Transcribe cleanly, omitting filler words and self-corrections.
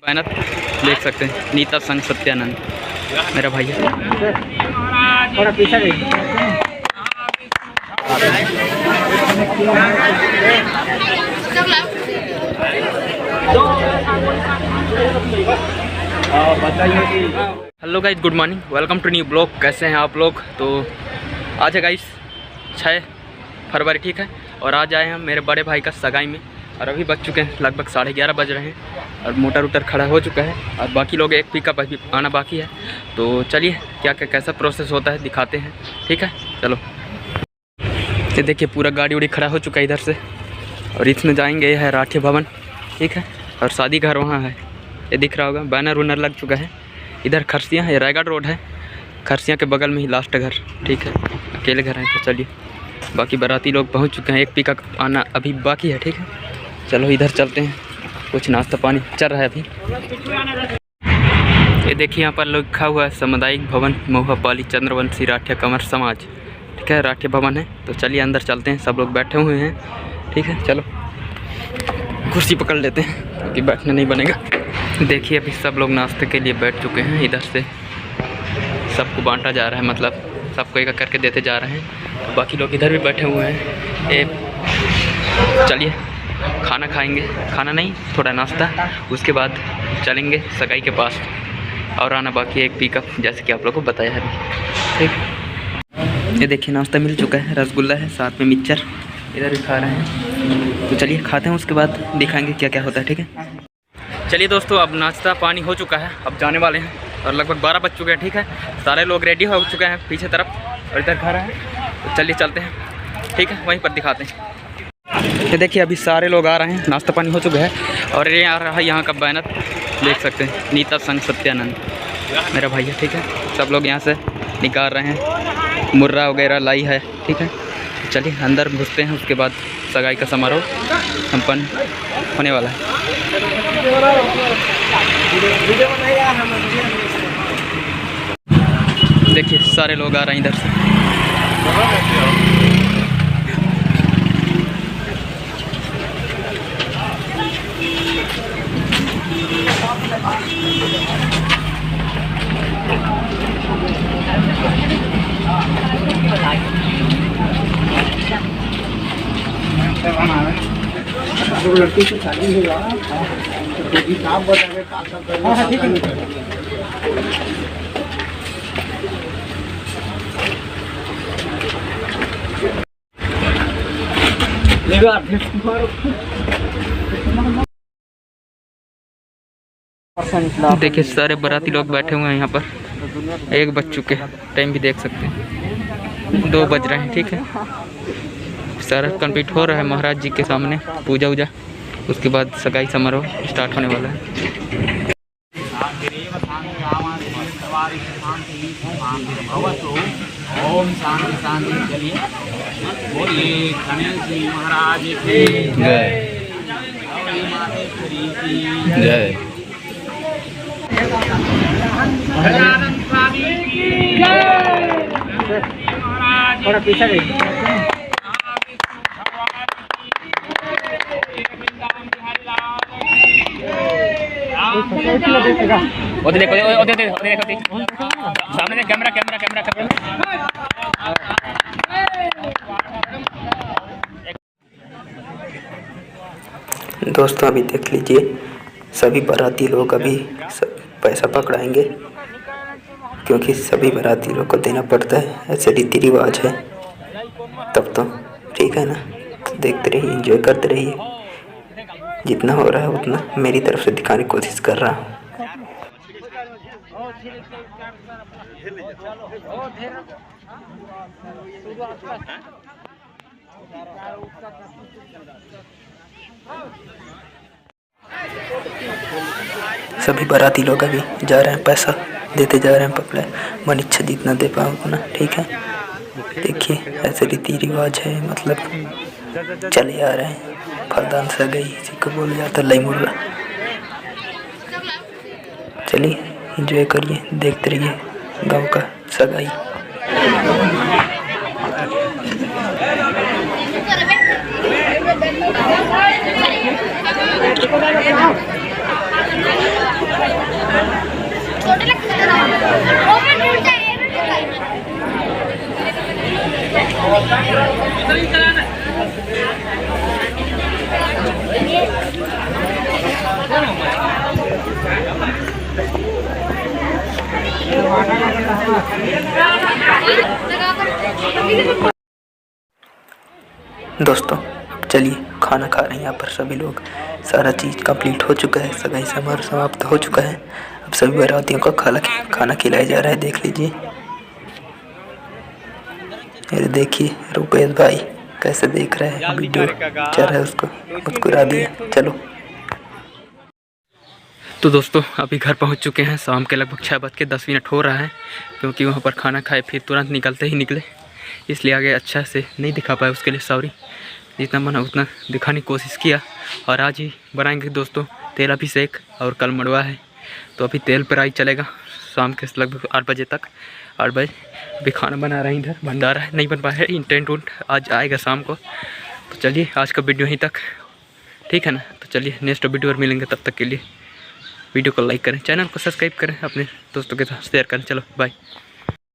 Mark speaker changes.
Speaker 1: मेहनत देख सकते हैं। नीता संग सत्यानंद मेरा भाई है।
Speaker 2: थोड़ा पीछे
Speaker 1: hello guys, good morning, welcome to new blog. कैसे हैं आप लोग? तो आज है गाइस 6 फरवरी, ठीक है। और आज आए हैं मेरे बड़े भाई का सगाई में और अभी बज चुके हैं लगभग 11:30 बज रहे हैं और मोटर उटर खड़ा हो चुका है और बाकी लोग एक पिकअप अभी आना बाकी है। तो चलिए क्या क्या कैसा प्रोसेस होता है दिखाते हैं, ठीक है। चलो, ये देखिए पूरा गाड़ी उड़ी खड़ा हो चुका है इधर से और इसमें जाएंगे। यह है राठी भवन, ठीक है। और शादी घर वहाँ है, ये दिख रहा होगा, बैनर वनर लग चुका है। इधर खरसियाँ है, रायगढ़ रोड है, खरसियाँ के बगल में ही लास्ट घर, ठीक है। अकेले घर हैं। तो चलिए, बाकी बाराती लोग पहुंच चुके हैं, एक पिकअप आना अभी बाकी है, ठीक है। चलो इधर चलते हैं, कुछ नाश्ता पानी चल रहा है अभी। ये देखिए यहाँ पर लिखा हुआ है सामुदायिक भवन मोहपाली चंद्रवंशी राठिया कंवर समाज, ठीक है। राठिया भवन है। तो चलिए अंदर चलते हैं, सब लोग बैठे हुए हैं, ठीक है। चलो कुर्सी पकड़ लेते हैं क्योंकि बैठना नहीं बनेगा। देखिए अभी सब लोग नाश्ते के लिए बैठ चुके हैं। इधर से सबको बांटा जा रहा है, मतलब सबको एक करके देते जा रहे हैं। बाकी लोग इधर भी बैठे हुए हैं। चलिए खाना खाएंगे, खाना नहीं थोड़ा नाश्ता, उसके बाद चलेंगे सगाई के पास और आना बाकी एक पिकअप, जैसे कि आप लोगों को बताया है अभी, ठीक। ये देखिए नाश्ता मिल चुका है, रसगुल्ला है, साथ में मिक्सचर इधर भी खा रहे हैं। तो चलिए खाते हैं, उसके बाद दिखाएंगे क्या क्या होता है, ठीक है। चलिए दोस्तों, अब नाश्ता पानी हो चुका है, अब जाने वाले हैं और लगभग 12 बज चुके हैं, ठीक है। सारे लोग रेडी हो चुके हैं पीछे तरफ और इधर खा रहे हैं। तो चलिए चलते हैं, ठीक है, वहीं पर दिखाते हैं। ये देखिए अभी सारे लोग आ रहे हैं, नाश्ता पानी हो चुका है और ये आ रहा है यहाँ का बैनर देख सकते हैं, नीता संग सत्यानंद मेरा भाई है, ठीक है। सब लोग यहाँ से निकाल रहे हैं, मुर्रा वगैरह लाई है, ठीक है। चलिए अंदर घुसते हैं, उसके बाद सगाई का समारोह संपन्न होने वाला है। देखिए सारे लोग आ रहे हैं इधर से।
Speaker 2: लड़की की शादी होगा तो आप बताएंगे ठीक है।
Speaker 1: देखिए सारे बाराती लोग बैठे हुए हैं यहाँ पर। 1 बज चुके हैं, टाइम भी देख सकते हैं, 2 बज रहे हैं, ठीक है। सारा कंप्लीट हो रहा है महाराज जी के सामने, पूजा वूजा, उसके बाद सगाई समारोह स्टार्ट होने वाला है।
Speaker 2: ओम शांति शांति। चलिए बोलिए गणेश जी महाराज की जय, जय। थोड़ा पीछे
Speaker 1: वो देखो सामने कैमरा कैमरा कैमरा कैमरा। दोस्तों अभी देख लीजिए, सभी बाराती लोग अभी सब पैसा पकड़ाएंगे क्योंकि सभी बाराती लोग को देना पड़ता है, ऐसे रीति रिवाज है। तब तो ठीक है ना, तो देखते रहिए, एंजॉय करते रहिए। जितना हो रहा है उतना मेरी तरफ से दिखाने की कोशिश कर रहा हूँ। सभी बाराती लोग अभी जा रहे हैं, पैसा देते जा रहे हैं, पकड़े मन इच्छा जितना दे पाओ उतना, ठीक है। देखिए ऐसे रीति रिवाज है, मतलब चले आ रहे हैं। फरदान सगाई इसी को बोला जाता है, लई मुर्रा। चलिए एंजॉय करिए, देखते रहिए गाँव का सगाई।
Speaker 3: दोस्तों चलिए खाना खा रहे हैं यहाँ पर सभी लोग। सारा चीज़ कंप्लीट हो चुका है, सगाई समारोह समाप्त हो चुका है। अब सभी बारातियों को खाना खिलाया जा रहा है, देख लीजिए। ये देखिए रुपेश भाई कैसे देख रहे हैं, वीडियो चल रहा है, उसको मुस्कुरा दिया। चलो
Speaker 1: तो दोस्तों अभी घर पहुंच चुके हैं। शाम के लगभग 6:10 हो रहा है, क्योंकि वहां पर खाना खाए फिर तुरंत निकलते ही निकले, इसलिए आगे अच्छा से नहीं दिखा पाया। उसके लिए सॉरी, जितना मना उतना दिखाने की कोशिश किया। और आज ही बनाएंगे दोस्तों तेल अभिषेक, और कल मड़वा है, तो अभी तेल पर आई चलेगा शाम के लगभग 8 बजे तक। 8 बजे अभी खाना बना रहे हैं, इधर भंडारा है, नहीं बन पाया है। इंटेंट उंट आज आएगा शाम को। तो चलिए आज का वीडियो यहीं तक, ठीक है ना। तो चलिए नेक्स्ट वीडियो और मिलेंगे, तब तक के लिए वीडियो को लाइक करें, चैनल को सब्सक्राइब करें, अपने दोस्तों के साथ शेयर करें। चलो बाय।